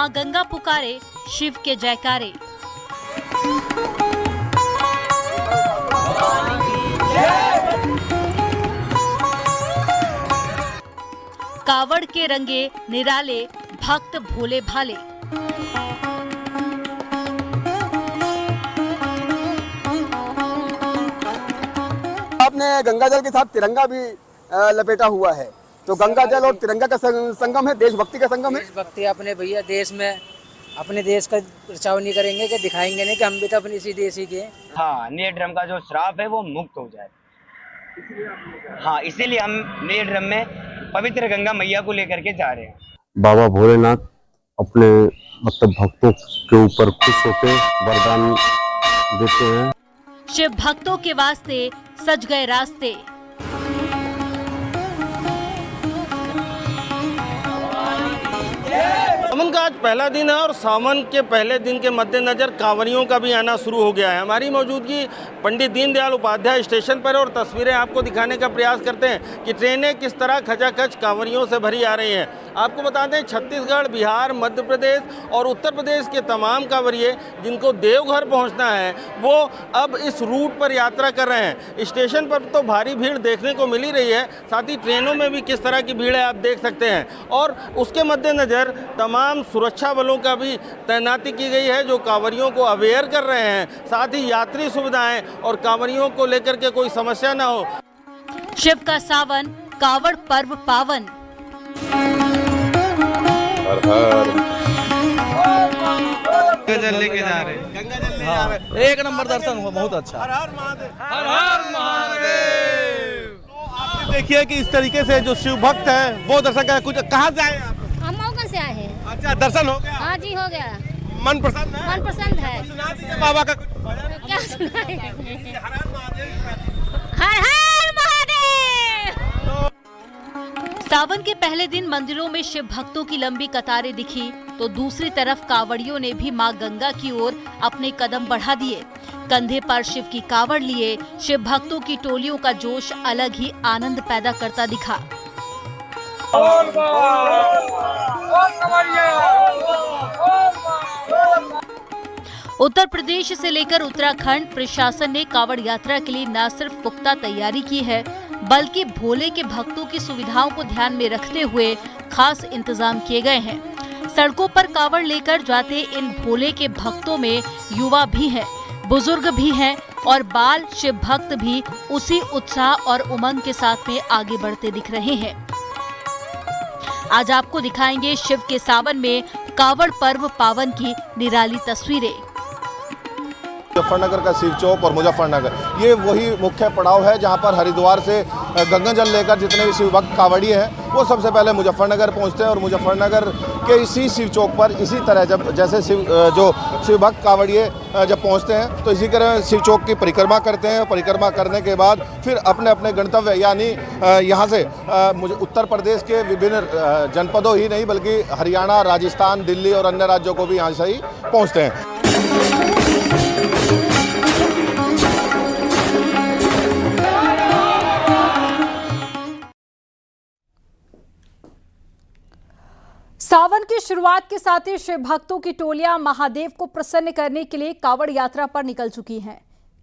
माँ गंगा पुकारे शिव के जयकारे। कावड़ के रंगे निराले भक्त भोले भाले। आपने गंगा जल के साथ तिरंगा भी लपेटा हुआ है, तो गंगा जल और तिरंगा का संगम है, देशभक्ति का संगम है। देशभक्ति अपने भैया देश में अपने देश का बचाव नहीं करेंगे कि दिखाएंगे नहीं कि हम भी तो अपने इसी देश ही के। हाँ, नीले ड्रम का जो श्राप है वो मुक्त हो जाए। हाँ, इसीलिए हम नीले ड्रम में पवित्र गंगा मैया को लेकर के जा रहे हैं। बाबा भोलेनाथ अपने भक्तों के ऊपर खुश होकर वरदान देते हैं। शिव भक्तों के वास्ते सज गए रास्ते। सावन का आज पहला दिन है और सावन के पहले दिन के मद्देनजर कांवरियों का भी आना शुरू हो गया है। हमारी मौजूदगी पंडित दीनदयाल उपाध्याय स्टेशन पर और तस्वीरें आपको दिखाने का प्रयास करते हैं कि ट्रेनें किस तरह खचाखच कांवरियों से भरी आ रही हैं। आपको बता दें, छत्तीसगढ़, बिहार, मध्य प्रदेश और उत्तर प्रदेश के तमाम कांवरिये जिनको देवघर पहुँचना है वो अब इस रूट पर यात्रा कर रहे हैं। स्टेशन पर तो भारी भीड़ देखने को मिल ही रही है, साथ ही ट्रेनों में भी किस तरह की भीड़ है आप देख सकते हैं। और उसके मद्देनजर तमाम सुरक्षा बलों का भी तैनाती की गई है जो कांवरियों को अवेयर कर रहे हैं, साथ ही यात्री सुविधाएं और कांवरियों को लेकर के कोई समस्या ना हो। शिव का सावन, कावड़ पर्व पावन। गंगा जल लेके जा रहे हैं। गंगा जल ले जा रहे हैं। एक नंबर दर्शन हुआ, बहुत अच्छा। हर हर महादेव, हर हर महादेव। तो आपने देखिए कि इस तरीके से जो शिव भक्त है वो दर्शन कर कुछ कहाँ से आए आप? हम मौका से आए हैं। अच्छा, दर्शन हो गया? हाँ जी, हो गया। मन प्रसन्न है? मन पसंद है। सुना दीजिए बाबा का कुछ भजन। क्या सुनाए? हर हर महादेव। हर हर महादेव। सावन के पहले दिन मंदिरों में शिव भक्तों की लंबी कतारें दिखी, तो दूसरी तरफ कावड़ियों ने भी मां गंगा की ओर अपने कदम बढ़ा दिए। कंधे पर शिव की कावड़ लिए शिव भक्तों की टोलियों का जोश अलग ही आनंद पैदा करता दिखा। उत्तर प्रदेश से लेकर उत्तराखंड प्रशासन ने कावड़ यात्रा के लिए न सिर्फ पुख्ता तैयारी की है, बल्कि भोले के भक्तों की सुविधाओं को ध्यान में रखते हुए खास इंतजाम किए गए हैं। सड़कों पर कावड़ लेकर जाते इन भोले के भक्तों में युवा भी हैं, बुजुर्ग भी हैं और बाल शिव भक्त भी उसी उत्साह और उमंग के साथ में आगे बढ़ते दिख रहे हैं। आज आपको दिखाएंगे शिव के सावन में कावड़ पर्व पावन की निराली तस्वीरें। मुजफ्फरनगर का शिव चौक और मुजफ्फरनगर ये वही मुख्य पड़ाव है जहां पर हरिद्वार से गंगा जल लेकर जितने भी शिव भक्त कांवड़िए हैं वो सबसे पहले मुजफ्फरनगर पहुंचते हैं और मुजफ्फरनगर के इसी शिव चौक पर इसी तरह जैसे शिव भक्त कांवड़िए जब पहुंचते हैं तो इसी तरह शिव चौक की परिक्रमा करते हैं। परिक्रमा करने के बाद फिर अपने अपने गंतव्य यानी यहाँ से उत्तर प्रदेश के विभिन्न जनपदों ही नहीं बल्कि हरियाणा, राजस्थान, दिल्ली और अन्य राज्यों को भी यहाँ से ही पहुँचते हैं। सावन की शुरुआत के साथ ही शिव भक्तों की टोलियां महादेव को प्रसन्न करने के लिए कावड़ यात्रा पर निकल चुकी हैं।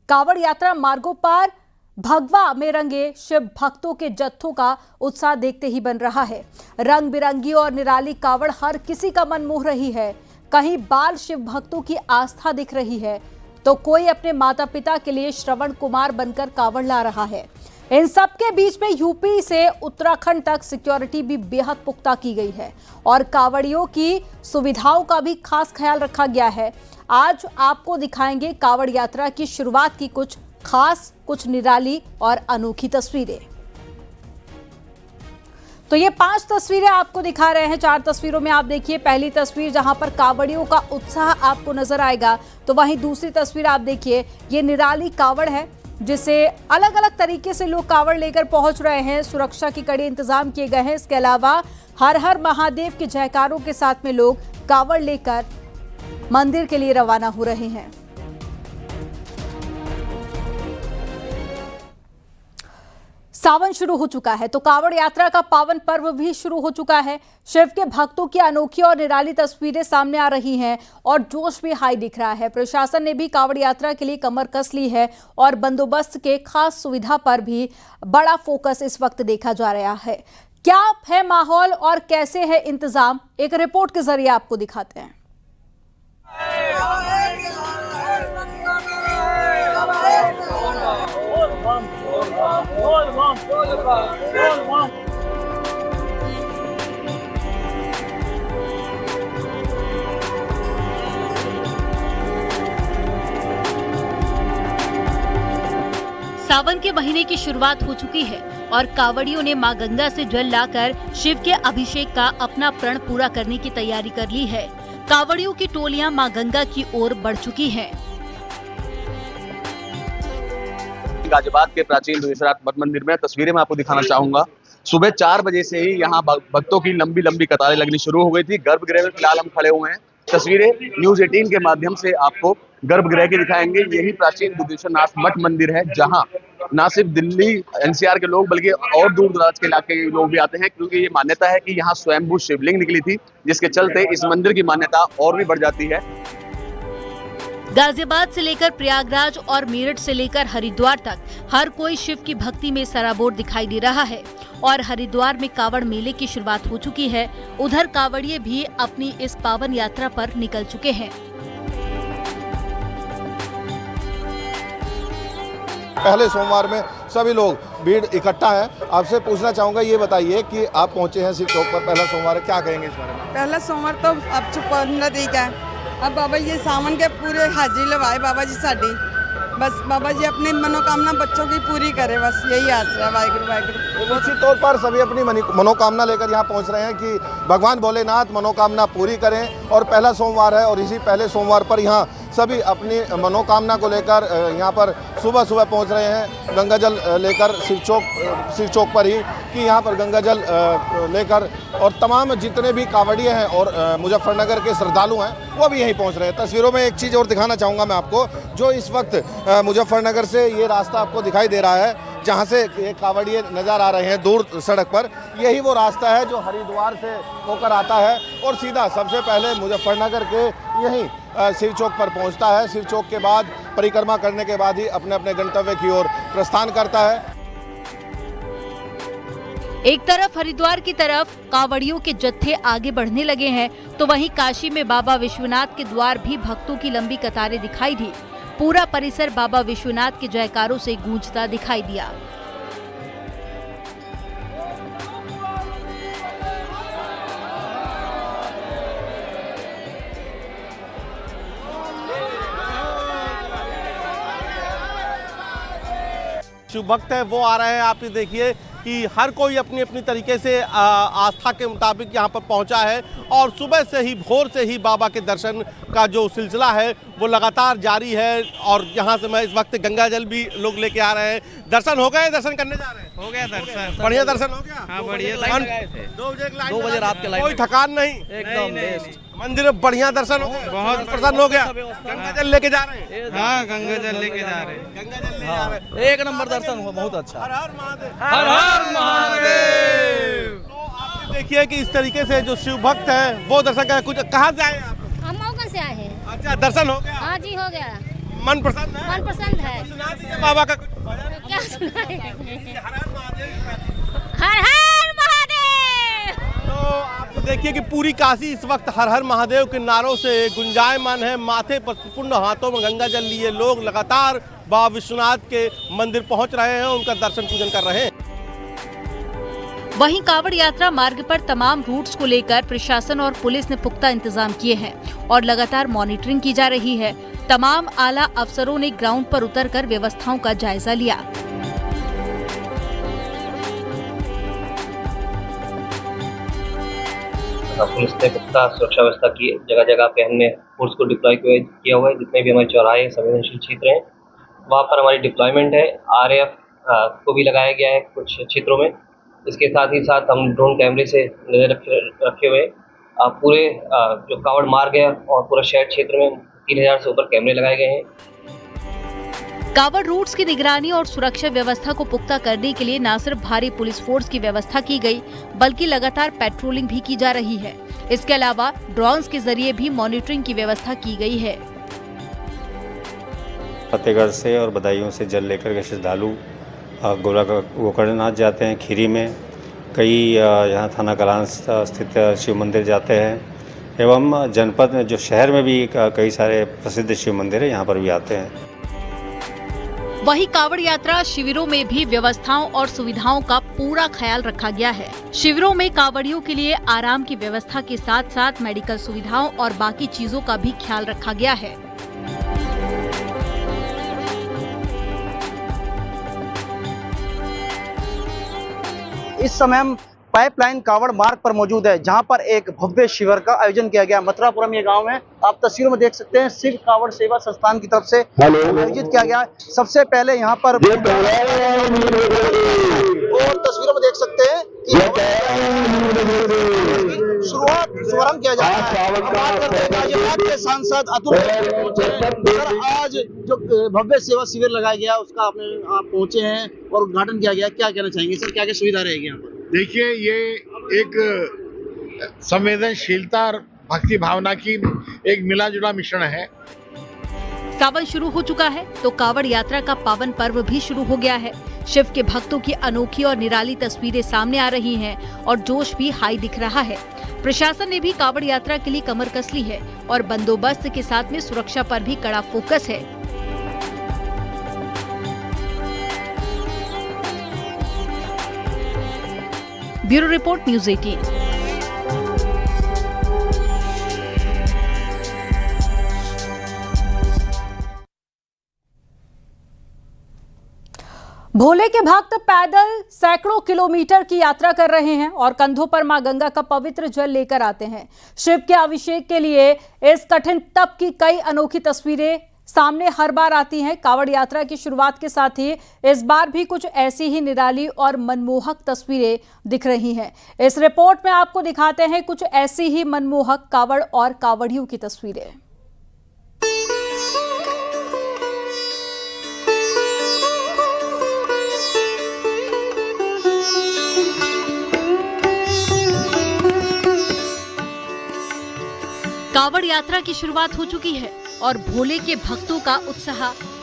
कावड़ यात्रा मार्गों पर भगवा में रंगे शिव भक्तों के जत्थों का उत्साह देखते ही बन रहा है। रंग बिरंगी और निराली कावड़ हर किसी का मन मोह रही है। कहीं बाल शिव भक्तों की आस्था दिख रही है तो कोई अपने माता पिता के लिए श्रवण कुमार बनकर कावड़ ला रहा है। इन सब के बीच में यूपी से उत्तराखंड तक सिक्योरिटी भी बेहद पुख्ता की गई है और कावड़ियों की सुविधाओं का भी खास ख्याल रखा गया है। आज आपको दिखाएंगे कावड़ यात्रा की शुरुआत की कुछ खास, कुछ निराली और अनोखी तस्वीरें। तो ये 5 तस्वीरें आपको दिखा रहे हैं। 4 तस्वीरों में आप देखिए, पहली तस्वीर जहां पर कावड़ियों का उत्साह आपको नजर आएगा, तो वहीं दूसरी तस्वीर आप देखिए, ये निराली कावड़ है जिसे अलग अलग तरीके से लोग कावड़ लेकर पहुंच रहे हैं। सुरक्षा के कड़े इंतजाम किए गए हैं। इसके अलावा हर हर महादेव के जयकारों के साथ में लोग कावड़ लेकर मंदिर के लिए रवाना हो रहे हैं। सावन शुरू हो चुका है तो कावड़ यात्रा का पावन पर्व भी शुरू हो चुका है। शिव के भक्तों की अनोखी और निराली तस्वीरें सामने आ रही हैं और जोश भी हाई दिख रहा है। प्रशासन ने भी कावड़ यात्रा के लिए कमर कस ली है और बंदोबस्त के खास सुविधा पर भी बड़ा फोकस इस वक्त देखा जा रहा है। क्या है माहौल और कैसे है इंतजाम, एक रिपोर्ट के जरिए आपको दिखाते हैं। सावन के महीने की शुरुआत हो चुकी है और कावड़ियों ने मां गंगा से जल लाकर शिव के अभिषेक का अपना प्रण पूरा करने की तैयारी कर ली है। कावड़ियों की टोलियां मां गंगा की ओर बढ़ चुकी हैं। गाजियाबाद के प्राचीन दुर्गेश्वरनाथ मठ मंदिर में तस्वीरें मैं आपको दिखाना चाहूंगा। सुबह 4 बजे से ही यहाँ भक्तों की लंबी लंबी कतारें लगनी शुरू हो गई थी। गर्भगृह में फिलहाल हम खड़े हुए हैं। तस्वीरें न्यूज़ 18 के माध्यम से आपको गर्भगृह की दिखाएंगे। यही प्राचीन दुर्गेश्वरनाथ मठ मंदिर है, जहां न सिर्फ दिल्ली एनसीआर के लोग बल्कि और दूर दराज के इलाके के लोग भी आते हैं, क्योंकि ये मान्यता है कि यहाँ स्वयंभू शिवलिंग निकली थी, जिसके चलते इस मंदिर की मान्यता और भी बढ़ जाती है। गाजियाबाद से लेकर प्रयागराज और मेरठ से लेकर हरिद्वार तक हर कोई शिव की भक्ति में सराबोर दिखाई दे रहा है और हरिद्वार में कावड़ मेले की शुरुआत हो चुकी है। उधर कावड़िए भी अपनी इस पावन यात्रा पर निकल चुके हैं। पहले सोमवार में सभी लोग भीड़ इकट्ठा है। आपसे पूछना चाहूँगा, ये बताइए कि आप पहुँचे हैं शिव चौक पर, पहला सोमवार है, क्या कहेंगे इस बारे में? पहला सोमवार तो अब 15 तारीख है। अब बाबा जी सावन के पूरे हाजिरी लवाए बाबा जी साड़ी, बस बाबा जी अपनी मनोकामना बच्चों की पूरी करे, बस यही आसरा। वाहिगुरु वाहिगुरु। निश्चित तौर पर सभी अपनी मनोकामना लेकर यहाँ पहुँच रहे हैं कि भगवान भोलेनाथ मनोकामना पूरी करें। और पहला सोमवार है और इसी पहले सोमवार पर यहाँ सभी अपनी मनोकामना को लेकर यहाँ पर सुबह सुबह पहुँच रहे हैं, गंगा जल लेकर शिव चौक पर ही कि यहाँ पर गंगा जल लेकर, और तमाम जितने भी कावड़िए हैं और मुजफ्फरनगर के श्रद्धालु हैं वो भी यहीं पहुँच रहे हैं। तस्वीरों में एक चीज़ और दिखाना चाहूँगा मैं आपको, जो इस वक्त मुजफ्फरनगर से ये रास्ता आपको दिखाई दे रहा है, जहाँ से ये कावड़िए नज़र आ रहे हैं दूर सड़क पर, यही वो रास्ता है जो हरिद्वार से होकर आता है और सीधा सबसे पहले मुजफ्फरनगर के यहीं शिव चौक पर पहुंचता है। शिव चौक के बाद परिक्रमा करने के बाद ही अपने अपने गंतव्य की ओर प्रस्थान करता है। एक तरफ हरिद्वार की तरफ कावड़ियों के जत्थे आगे बढ़ने लगे हैं, तो वहीं काशी में बाबा विश्वनाथ के द्वार भी भक्तों की लंबी कतारें दिखाई दी। पूरा परिसर बाबा विश्वनाथ के जयकारों से गूंजता दिखाई दिया। शिव भक्त है वो आ रहे हैं। आप ये देखिए कि हर कोई अपनी अपनी तरीके से आस्था के मुताबिक यहाँ पर पहुँचा है और सुबह से ही भोर से ही बाबा के दर्शन का जो सिलसिला है वो लगातार जारी है। और यहाँ से मैं इस वक्त गंगा जल भी लोग लेके आ रहे हैं। दर्शन हो गए, दर्शन करने जा रहे हैं? हो गया दर्शन, बढ़िया दर्शन हो गया। हाँ बढ़िया, 2 बजे रात के लाइन, कोई थकान नहीं, एकदम बेस्ट। मंदिर में बढ़िया दर्शन हो गया, बहुत प्रसन्न हो गया। गंगा जल लेके जा रहे हैं? हाँ गंगा जल लेके जा रहे हैं, गंगा जल ले जा रहे हैं। एक नंबर दर्शन हुआ, बहुत अच्छा। हर हर महादेव, हर हर महादेव। तो आप देखिए कि इस तरीके से जो शिव भक्त है वो दर्शन कर, कुछ कहाँ से आए आप? हम मौका से आए हैं। अच्छा, दर्शन हो गया? हाँ जी हो गया। मन प्रसन्न है? मन प्रसन्न है। सुना दीजिए बाबा का कुछ। क्या सुनाए? हर हर महादेव, हर हर महादेव। तो आप देखिए कि पूरी काशी इस वक्त हर हर महादेव के नारों से गुंजायमान है। माथे पर पुण्य, हाथों में गंगा जल लिए लोग लगातार बाबा विश्वनाथ के मंदिर पहुंच रहे हैं, उनका दर्शन पूजन कर रहे हैं। वहीं कावड़ यात्रा मार्ग पर तमाम रूट्स को लेकर प्रशासन और पुलिस ने पुख्ता इंतजाम किए हैं और लगातार मॉनिटरिंग की जा रही है। तमाम आला अफसरों ने ग्राउंड पर उतरकर व्यवस्थाओं का जायजा लिया। पुलिस ने पुख्ता सुरक्षा व्यवस्था की, जगह जगह पे हमने फोर्स को डिप्लॉय किया हुआ है। जितने भी हमारे चौराहे संवेदनशील क्षेत्र हैं वहाँ पर हमारी डिप्लॉयमेंट है। RAF को भी लगाया गया है कुछ क्षेत्रों में। इसके साथ ही साथ हम ड्रोन कैमरे से नजर रखे हुए पूरे जो कावड़ मार्ग है और पूरा शहर क्षेत्र में 3000 से ऊपर कैमरे लगाए गए हैं। कांवड़ रूट्स की निगरानी और सुरक्षा व्यवस्था को पुख्ता करने के लिए न सिर्फ भारी पुलिस फोर्स की व्यवस्था की गई, बल्कि लगातार पेट्रोलिंग भी की जा रही है। इसके अलावा ड्रोन्स के जरिए भी मॉनिटरिंग की व्यवस्था की गई है। फतेहगढ़ से और बदायूं से जल लेकर के श्रद्धालु गोकर्णनाथ जाते हैं, खीरी में कई यहाँ थाना कलान स्थित शिव मंदिर जाते हैं एवं जनपद में जो शहर में भी कई सारे प्रसिद्ध शिव मंदिर है, यहाँ पर भी आते हैं। वहीं कांवड़ यात्रा शिविरों में भी व्यवस्थाओं और सुविधाओं का पूरा ख्याल रखा गया है। शिविरों में कांवड़ियों के लिए आराम की व्यवस्था के साथ साथ मेडिकल सुविधाओं और बाकी चीजों का भी ख्याल रखा गया है। इस समय हम पाइपलाइन कांवड़ मार्ग पर मौजूद है, जहां पर एक भव्य शिविर का आयोजन किया गया। मथुरापुरम ये गांव है, आप तस्वीरों में देख सकते हैं, शिव कांवड़ सेवा संस्थान की तरफ से आयोजित किया गया। सबसे पहले यहां पर और तस्वीरों में देख सकते हैं कि शुभारंभ किया जा रहा है। बात करते हैं गाजियाबाद के सांसद अतुल सर, आज जो भव्य सेवा शिविर लगाया गया उसका आप पहुंचे हैं और उद्घाटन किया गया, क्या कहना चाहेंगे सर, क्या क्या सुविधा रहेगी यहाँ पर? देखिए, ये एक संवेदनशीलता और भक्ति भावना की एक मिला जुला मिश्रण है। सावन शुरू हो चुका है तो कांवड़ यात्रा का पावन पर्व भी शुरू हो गया है। शिव के भक्तों की अनोखी और निराली तस्वीरें सामने आ रही हैं और जोश भी हाई दिख रहा है। प्रशासन ने भी कांवड़ यात्रा के लिए कमर कस ली है और बंदोबस्त के साथ में सुरक्षा पर भी कड़ा फोकस है। Bureau report, news 18। भोले के भक्त पैदल सैकड़ों किलोमीटर की यात्रा कर रहे हैं और कंधों पर मां गंगा का पवित्र जल लेकर आते हैं। शिव के अभिषेक के लिए इस कठिन तप की कई अनोखी तस्वीरें सामने हर बार आती हैं। कांवड़ यात्रा की शुरुआत के साथ ही इस बार भी कुछ ऐसी ही निराली और मनमोहक तस्वीरें दिख रही हैं। इस रिपोर्ट में आपको दिखाते हैं कुछ ऐसी ही मनमोहक कांवड़ और कांवड़ियों की तस्वीरें। कांवड़ यात्रा की शुरुआत हो चुकी है और भोले के भक्तों का उत्साह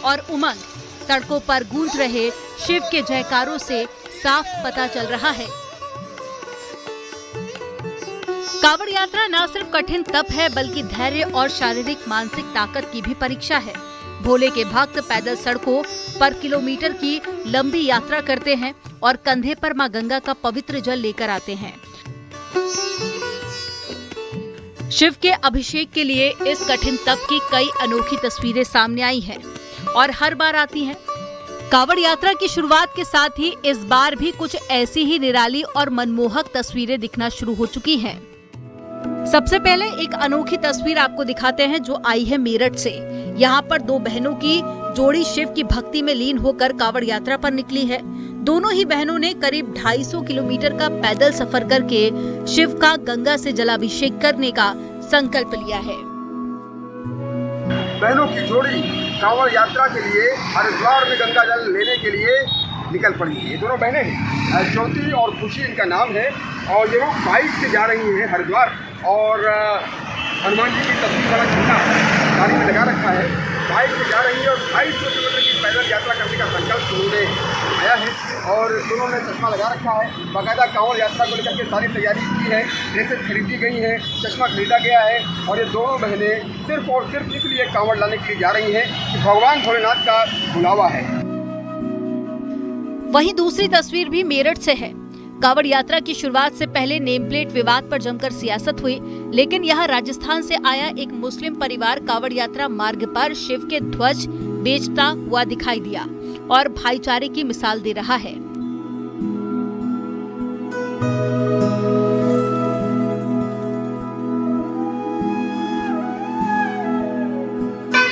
और उमंग सड़कों पर गूंज रहे शिव के जयकारों से साफ पता चल रहा है। कांवड़ यात्रा न सिर्फ कठिन तप है बल्कि धैर्य और शारीरिक मानसिक ताकत की भी परीक्षा है। भोले के भक्त पैदल सड़कों पर किलोमीटर की लंबी यात्रा करते हैं और कंधे पर मां गंगा का पवित्र जल लेकर आते हैं। शिव के अभिषेक के लिए इस कठिन तप की कई अनोखी तस्वीरें सामने आई हैं और हर बार आती हैं। कांवड़ यात्रा की शुरुआत के साथ ही इस बार भी कुछ ऐसी ही निराली और मनमोहक तस्वीरें दिखना शुरू हो चुकी हैं। सबसे पहले एक अनोखी तस्वीर आपको दिखाते हैं जो आई है मेरठ से। यहाँ पर दो बहनों की जोड़ी शिव की भक्ति में लीन होकर कांवड़ यात्रा पर निकली है। दोनों ही बहनों ने करीब 250 किलोमीटर का पैदल सफर करके शिव का गंगा से जलाभिषेक करने का संकल्प लिया है। बहनों की जोड़ी कांवड़ यात्रा के लिए हरिद्वार में गंगा जल लेने के लिए निकल पड़ी है। ये दोनों बहनें हैं, ज्योति और खुशी इनका नाम है और ये लोग बाइक से जा रही हैं हरिद्वार। और हनुमान जी की तस्वीर वाला झंडा गाड़ी में लगा रखा है, बाइक से जा रही है और 250 किलोमीटर की पैदल यात्रा करने का संकल्प उन्होंने आया है। और दोनों ने चश्मा लगा रखा है, बाकायदा कांवड़ यात्रा को लेकर के सारी तैयारी की है, ड्रेसेस खरीदी गई हैं, चश्मा खरीदा गया है और ये दोनों बहनें सिर्फ और सिर्फ इसलिए कांवड़ लाने के लिए जा रही हैं कि भगवान भोलेनाथ का बुलावा है। वहीं दूसरी तस्वीर भी मेरठ से है। कांवड़ यात्रा की शुरुआत से पहले नेम प्लेट विवाद पर जमकर सियासत हुई, लेकिन यहाँ राजस्थान से आया एक मुस्लिम परिवार कांवड़ यात्रा मार्ग पर शिव के ध्वज बेचता हुआ दिखाई दिया और भाईचारे की मिसाल दे रहा है।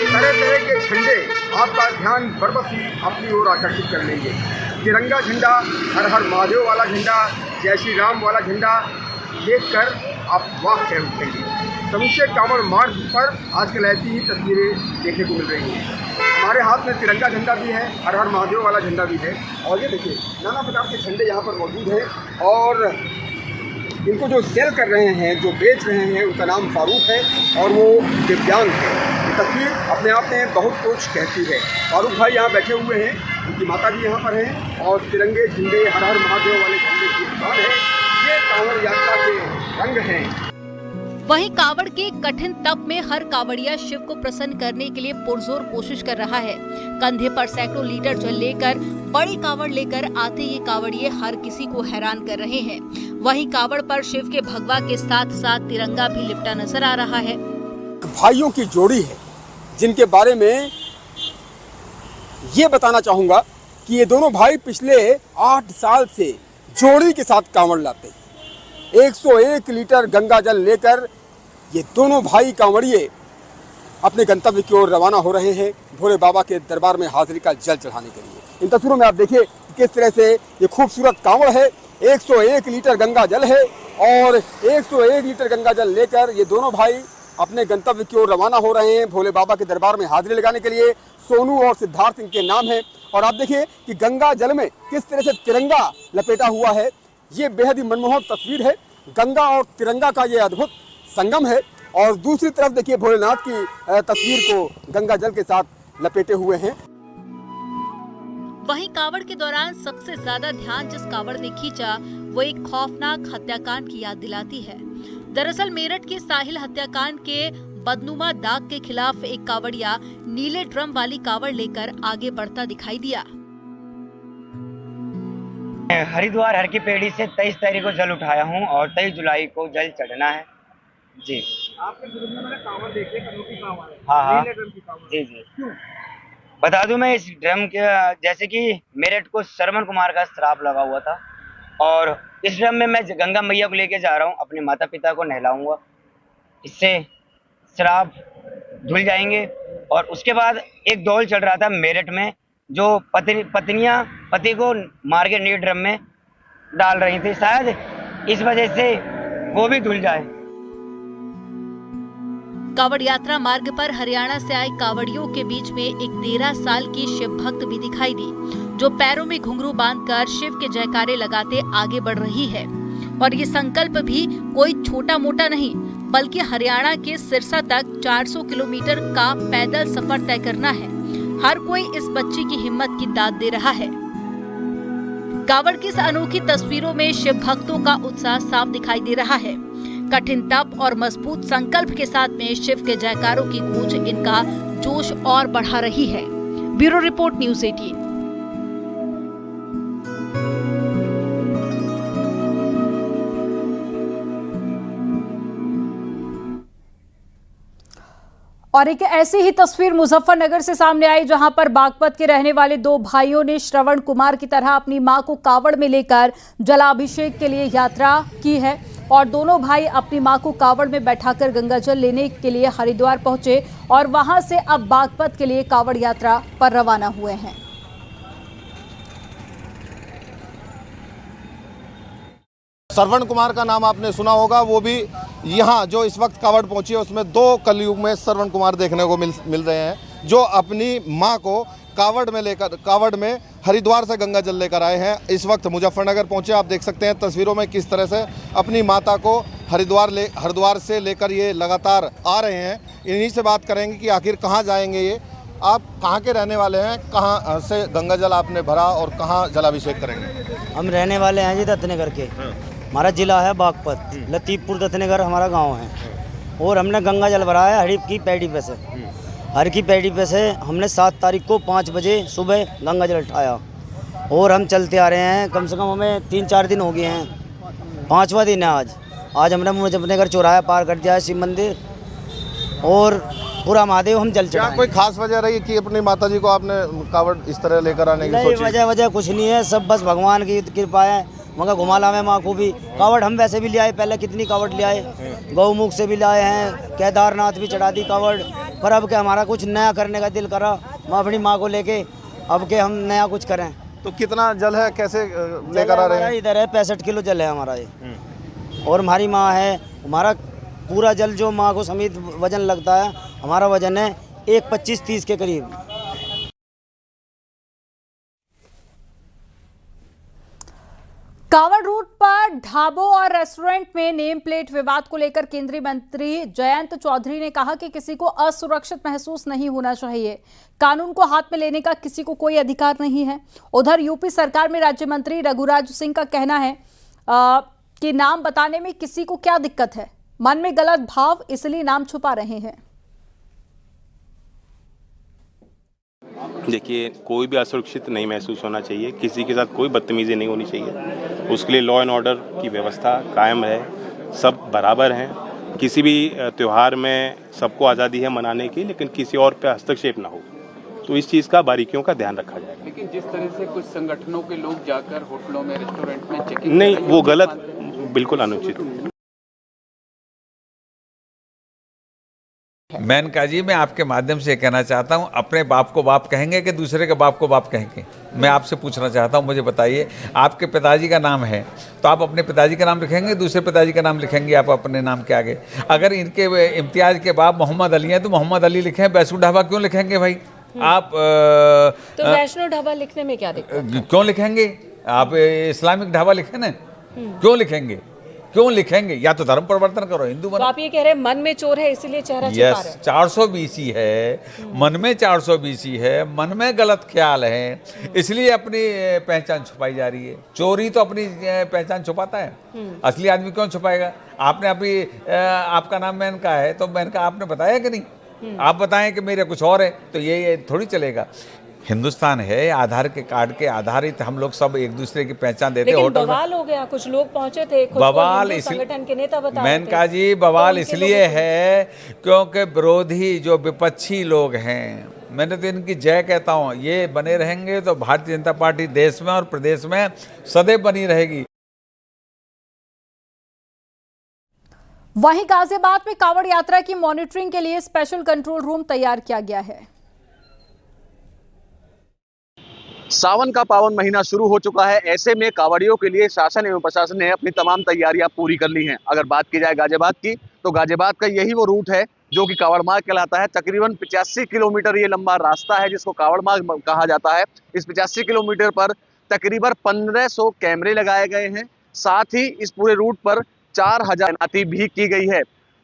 तरह तरह के झंडे आपका ध्यान बरबस अपनी ओर आकर्षित कर लेंगे। तिरंगा झंडा, हर हर महादेव वाला झंडा, जय श्री राम वाला झंडा देखकर आप वाह कह उठेंगे। समूचे कांवड़ मार्ग पर आजकल ऐसी ही तस्वीरें देखने को मिल रही हैं। हमारे हाथ में तिरंगा झंडा भी है, हर हर महादेव वाला झंडा भी है। और ये देखिए नाना प्रकार के झंडे यहाँ पर मौजूद हैं। और इनको जो सेल कर रहे हैं, जो बेच रहे हैं, उनका नाम फारूक है और वो दिव्यांग है। ये तस्वीर अपने आप में बहुत कुछ कहती है। फारूक भाई यहाँ बैठे हुए हैं, उनकी माता भी यहाँ पर हैं और तिरंगे झंडे, हर हर महादेव वाले झंडे की दुकान है। ये कांवड़ यात्रा के रंग हैं। वहीं कावड़ के कठिन तप में हर कावड़िया शिव को प्रसन्न करने के लिए पुरजोर कोशिश कर रहा है। कंधे पर सैकड़ों लीटर जल लेकर बड़ी कावड़ लेकर आते ये कावड़िए हर किसी को हैरान कर रहे हैं। वहीं कावड़ पर शिव के भगवा के साथ साथ तिरंगा भी लिपटा नजर आ रहा है। भाइयों की जोड़ी है जिनके बारे में ये बताना चाहूँगा कि ये दोनों भाई पिछले 8 साल से जोड़ी के साथ कांवड़ लाते हैं। 101 लीटर गंगा जल लेकर ये दोनों भाई कांवड़िए अपने गंतव्य की ओर रवाना हो रहे हैं, भोले बाबा के दरबार में हाजिरी का जल चढ़ाने के लिए। इन तस्वीरों में आप देखिए किस तरह से ये खूबसूरत कांवड़ है। 101 लीटर गंगा जल है और 101 लीटर गंगा जल लेकर ये दोनों भाई अपने गंतव्य की ओर रवाना हो रहे हैं, भोले बाबा के दरबार में हाजिरी लगाने के लिए। सोनू और सिद्धार्थ इनके नाम हैं। और आप देखिए कि गंगा जल में किस तरह से तिरंगा लपेटा हुआ है। ये बेहद ही मनमोहक तस्वीर है। गंगा और तिरंगा का ये अद्भुत संगम है। और दूसरी तरफ देखिए भोलेनाथ की तस्वीर को गंगा जल के साथ लपेटे हुए हैं। वहीं कावड़ के दौरान सबसे ज्यादा ध्यान जिस कावड़ ने खींचा वो एक खौफनाक हत्याकांड की याद दिलाती है। दरअसल मेरठ के साहिल हत्याकांड के बदनुमा दाग के खिलाफ एक कावड़िया नीले ड्रम वाली कावड़ लेकर आगे बढ़ता दिखाई दिया। हरिद्वार हर की पेड़ी से 23 तारीख को जल उठाया हूँ और 23 जुलाई को जल चढ़ना है जी। आपके ग्रुप में मैंने कांवड़ देखे, कनोटी कांवड़ है। हाँ नीले ड्रम की कांवड़। जी जी। क्यों? बता दूं मैं इस ड्रम के जैसे कि मेरठ को श्रवण कुमार का श्राप लगा हुआ था और इस ड्रम में मैं गंगा मैया को लेके जा रहा हूँ, अपने माता पिता को नहलाऊंगा, इससे श्राप धुल जाएंगे। और उसके बाद एक दौड़ चल रहा था मेरठ में जो पत्नियां पति को मार के नीले ड्रम में डाल रही थी, शायद इस वजह से वो भी धुल जाए। कावड़ यात्रा मार्ग पर हरियाणा से आए कावड़ियों के बीच में एक 13 साल की शिव भक्त भी दिखाई दी, जो पैरों में घुंघरू बांधकर शिव के जयकारे लगाते आगे बढ़ रही है। और ये संकल्प भी कोई छोटा मोटा नहीं, बल्कि हरियाणा के सिरसा तक 400 किलोमीटर का पैदल सफर तय करना है। हर कोई इस बच्ची की हिम्मत की दाद दे रहा है। कावड़ की इस अनोखी तस्वीरों में शिव भक्तों का उत्साह साफ दिखाई दे रहा है। कठिन तप और मजबूत संकल्प के साथ में शिव के जयकारों की गूंज इनका जोश और बढ़ा रही है। Bureau report news 18। और एक ऐसी ही तस्वीर मुजफ्फरनगर से सामने आई, जहां पर बागपत के रहने वाले 2 भाइयों ने श्रवण कुमार की तरह अपनी मां को कावड़ में लेकर जलाभिषेक के लिए यात्रा की है। और दोनों भाई अपनी मां को कावड़ में बैठाकर गंगाजल लेने के लिए हरिद्वार पहुंचे और वहां से अब बागपत के लिए कावड़ यात्रा पर रवाना हुए हैं। श्रवण कुमार का नाम आपने सुना होगा, वो भी यहाँ जो इस वक्त कावड़ पहुंची है उसमें 2 कलयुग में श्रवण कुमार देखने को मिल रहे हैं, जो अपनी मां को कावड़ में हरिद्वार से गंगा जल लेकर आए हैं। इस वक्त मुजफ्फरनगर पहुंचे। आप देख सकते हैं तस्वीरों में किस तरह से अपनी माता को हरिद्वार से लेकर ये लगातार आ रहे हैं। इन्हीं से बात करेंगे कि आखिर कहाँ जाएंगे ये। आप कहाँ के रहने वाले हैं, कहाँ से गंगा जल आपने भरा और कहाँ जलाभिषेक करेंगे? हम रहने वाले हैं जी दत्तनगर के। हमारा जिला है बागपत, लतीफपुर दत्तनगर हमारा गांव है। और हमने गंगा जल भरा है हर की पैड़ी पे से। हर की पैड़ी पे से हमने 7 तारीख को 5 बजे सुबह गंगा जल उठाया और हम चलते आ रहे हैं। कम से कम हमें 3-4 दिन हो गए हैं, 5वां दिन है आज हमने मुजफ्फरनगर चौराहा पार कर दिया है शिव मंदिर और पूरा महादेव हम जल चढ़ाए। क्या कोई खास वजह रही कि अपनी माता जी को आपने कावड़ इस तरह लेकर आने की सोची? वजह कुछ नहीं है, सब बस भगवान की कृपा है। मगर घुमाला में माँ को भी कावड़ हम वैसे भी ले आए, पहले कितनी कावड़ ले आए, गौमुख से भी लाए हैं, केदारनाथ भी चढ़ा दी कावड़। पर अब के हमारा कुछ नया करने का दिल करा, मैं अपनी माँ को लेके अब के हम नया कुछ करें। तो कितना जल है, कैसे लेकर आ रहे हैं? इधर है 65 किलो जल है हमारा ये। और हमारी माँ है, हमारा पूरा जल जो माँ को समेत वजन लगता है, हमारा वजन है 1 25-30 के करीब। कांवड़ रूट पर ढाबों और रेस्टोरेंट में नेम प्लेट विवाद को लेकर केंद्रीय मंत्री जयंत चौधरी ने कहा कि किसी को असुरक्षित महसूस नहीं होना चाहिए। कानून को हाथ में लेने का किसी को कोई अधिकार नहीं है। उधर यूपी सरकार में राज्य मंत्री रघुराज सिंह का कहना है कि नाम बताने में किसी को क्या दिक्कत है, मन में गलत भाव इसलिए नाम छुपा रहे हैं। देखिए, कोई भी असुरक्षित नहीं महसूस होना चाहिए, किसी के साथ कोई बदतमीजी नहीं होनी चाहिए। उसके लिए लॉ एंड ऑर्डर की व्यवस्था कायम है, सब बराबर हैं। किसी भी त्यौहार में सबको आज़ादी है मनाने की, लेकिन किसी और पे हस्तक्षेप ना हो, तो इस चीज़ का बारीकियों का ध्यान रखा जाए। लेकिन जिस तरह से कुछ संगठनों के लोग जाकर होटलों में, रेस्टोरेंट में चेकिंग, नहीं, वो गलत, बिल्कुल अनुचित। मेनका जी, मैं आपके माध्यम से कहना चाहता हूं, अपने बाप को बाप कहेंगे कि दूसरे के बाप को बाप कहेंगे? मैं आपसे पूछना चाहता हूं, मुझे बताइए। आपके पिताजी का नाम है तो आप अपने पिताजी का नाम लिखेंगे, दूसरे पिताजी का नाम लिखेंगे आप अपने नाम के आगे? अगर इनके इम्तियाज के बाप मोहम्मद अली हैं तो मोहम्मद अली लिखें, वैष्णो ढाबा क्यों लिखेंगे भाई? आप तो वैष्णो ढाबा लिखने में क्या दिक्कत? क्यों लिखेंगे? आप इस्लामिक ढाबा लिखें ना, क्यों लिखेंगे? क्यों लिखेंगे? या तो धर्म परिवर्तन करो, हिंदू बनो। तो आप ये कह रहे हैं मन में चोर है इसलिए चेहरा छुपा रहे हैं। 420 है, मन में 420 है, मन में गलत ख्याल है, इसलिए अपनी पहचान छुपाई जा रही है। चोरी तो अपनी पहचान छुपाता है, असली आदमी क्यों छुपाएगा? आपने अभी आपका नाम मेनका है तो मेनका आपने बताया कि नहीं? आप बताएं कि मेरे कुछ और है, तो ये थोड़ी चलेगा। हिंदुस्तान है, आधार के कार्ड के आधारित हम लोग सब एक दूसरे की पहचान देते। लेकिन बवाल हो गया, कुछ लोग पहुंचे थे, बवाल संगठन के नेता बता मेनका जी, बवाल इसलिए है क्योंकि विरोधी जो विपक्षी लोग हैं, मैंने तो इनकी जय कहता हूं, ये बने रहेंगे तो भारतीय जनता पार्टी देश में और प्रदेश में सदैव बनी रहेगी। वहीं गाजियाबाद में कांवड़ यात्रा की मॉनिटरिंग के लिए स्पेशल कंट्रोल रूम तैयार किया गया है। सावन का पावन महीना शुरू हो चुका है, ऐसे में कांवड़ियों के लिए शासन एवं प्रशासन ने अपनी तमाम तैयारियां पूरी कर ली हैं। अगर बात की जाए गाजियाबाद की, तो गाजियाबाद का यही वो रूट है जो कि कांवड़ मार्ग कहलाता है। तकरीबन 85 किलोमीटर ये लंबा रास्ता है जिसको कांवड़ मार्ग कहा जाता है। इस 85 किलोमीटर पर तकरीबन 1500 कैमरे लगाए गए हैं। साथ ही इस पूरे रूट पर 4000 तैनाती भी की गई है।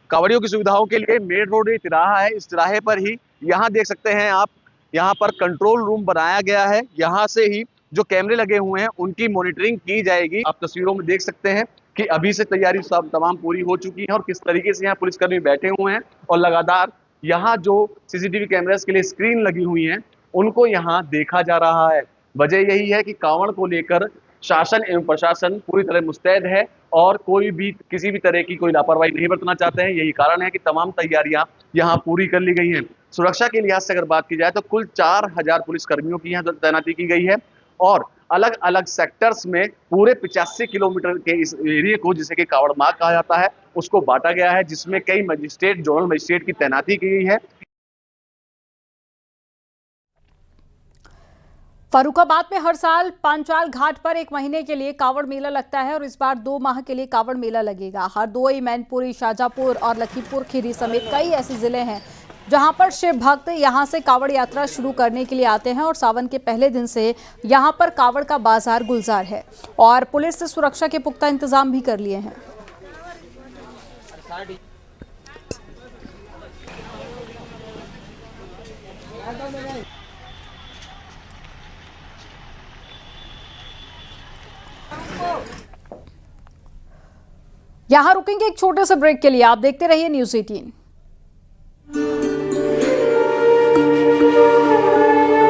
कांवड़ियों की सुविधाओं के लिए मेन रोड ये तिराहा है, इस तिराहे पर ही यहाँ देख सकते हैं आप, यहाँ पर कंट्रोल रूम बनाया गया है। यहाँ से ही जो कैमरे लगे हुए हैं उनकी मॉनिटरिंग की जाएगी। आप तस्वीरों में देख सकते हैं कि अभी से तैयारी सब तमाम पूरी हो चुकी है और किस तरीके से यहाँ पुलिसकर्मी बैठे हुए हैं और लगातार यहाँ जो सीसीटीवी कैमरास के लिए स्क्रीन लगी हुई हैं उनको यहाँ देखा जा रहा है। वजह यही है कि कांवड़ को लेकर शासन एवं प्रशासन पूरी तरह मुस्तैद है और कोई भी किसी भी तरह की कोई लापरवाही नहीं बरतना चाहते हैं। यही कारण है कि तमाम तैयारियां यहाँ पूरी कर ली गई हैं। सुरक्षा के लिहाज से अगर बात की जाए तो कुल 4000 पुलिसकर्मियों की यहाँ तैनाती की गई है और अलग अलग सेक्टर्स में पूरे 85 किलोमीटर के इस एरिया को, जिसे कि कांवड़ मार्ग कहा जाता है, उसको बांटा गया है, जिसमें कई मजिस्ट्रेट, जोनल मजिस्ट्रेट की तैनाती की गई है। फर्रुखाबाद में हर साल पांचाल घाट पर 1 महीने के लिए कांवड़ मेला लगता है और इस बार 2 माह के लिए कांवड़ मेला लगेगा। हरदोई, मैनपुरी, शाजापुर और लखीमपुर खीरी समेत कई ऐसे जिले हैं जहां पर शिव भक्त यहां से कांवड़ यात्रा शुरू करने के लिए आते हैं और सावन के पहले दिन से यहां पर कांवड़ का बाजार गुलजार है और पुलिस ने सुरक्षा के पुख्ता इंतजाम भी कर लिए हैं। यहां रुकेंगे एक छोटे से ब्रेक के लिए। आप देखते रहिए न्यूज़ 18।